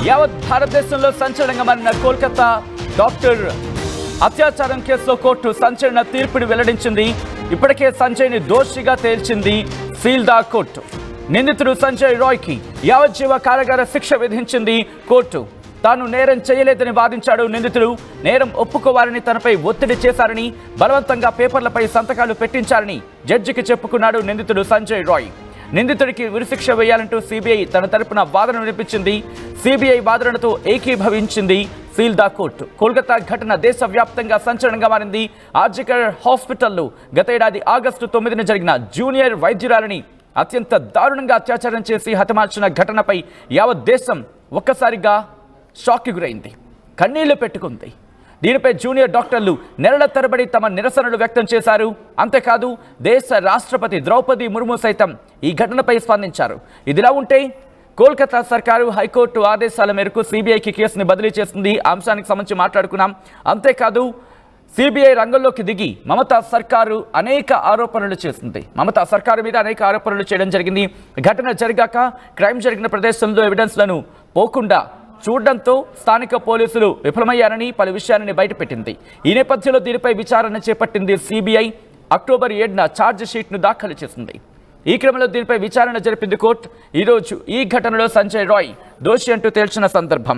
యావత్ భారతదేశంలో సంచలనంగా మారిన కోల్కతా డాక్టర్ అత్యాచారం కేసులో కోర్టు సంచలన తీర్పుని వెల్లడించింది. ఇప్పటికే సంజయ్ని దోషిగా తేల్చింది సీల్దా కోర్టు. నిందితుడు సంజయ్ రాయ్కి యావజ్జీవ కారాగార శిక్ష విధించింది కోర్టు. తాను నేరం చేయలేదని వాదించాడు నిందితుడు. నేరం ఒప్పుకోవాలని తనపై ఒత్తిడి చేశారని, బలవంతంగా పేపర్లపై సంతకాలు పెట్టించారని జడ్జికి చెప్పుకున్నాడు నిందితుడు సంజయ్ రాయ్. నిందితుడికి ఉరిశిక్ష వేయాలంటూ సిబిఐ తన తరపున వాదన వినిపించింది. సిబిఐ వాదనతో ఏకీభవించింది సీల్దా కోర్టు. కోల్కతా ఘటన దేశవ్యాప్తంగా సంచలనంగా మారింది. ఆర్జికర్ హాస్పిటల్లో గత ఏడాది ఆగస్టు 9న జరిగిన జూనియర్ వైద్యురాలని అత్యంత దారుణంగా అత్యాచారం చేసి హతమార్చిన ఘటనపై యావత్ దేశం ఒక్కసారిగా షాక్కి గురైంది, కన్నీళ్లు పెట్టుకుంది. దీనిపై జూనియర్ డాక్టర్లు నెలల తరబడి తమ నిరసనలు వ్యక్తం చేశారు. అంతేకాదు దేశ రాష్ట్రపతి ద్రౌపది ముర్ము సైతం ఈ ఘటనపై స్పందించారు. ఇదిలా ఉంటే కోల్కతా సర్కారు హైకోర్టు ఆదేశాల మేరకు సిబిఐకి కేసుని బదిలీ చేసింది. అంశానికి సంబంధించి మాట్లాడుకున్నాం. అంతేకాదు సిబిఐ రంగంలోకి దిగి మమతా సర్కారు అనేక ఆరోపణలు చేసింది. మమతా సర్కారు మీద అనేక ఆరోపణలు చేయడం జరిగింది. ఘటన జరిగాక క్రైమ్ జరిగిన ప్రదేశంలో ఎవిడెన్స్లను పోకుండా చూడడంతో స్థానిక పోలీసులు విఫలమయ్యారని పలు విషయాలని బయటపెట్టింది. ఈ నేపథ్యంలో దీనిపై విచారణ చేపట్టింది సిబిఐ. అక్టోబర్ 7న ఛార్జ్ షీట్ను దాఖలు చేసింది. ఈ క్రమంలో దీనిపై విచారణ జరిపింది కోర్టు. ఈరోజు ఈ ఘటనలో సంజయ్ రాయ్ దోషి అంటూ తేల్చిన సందర్భం.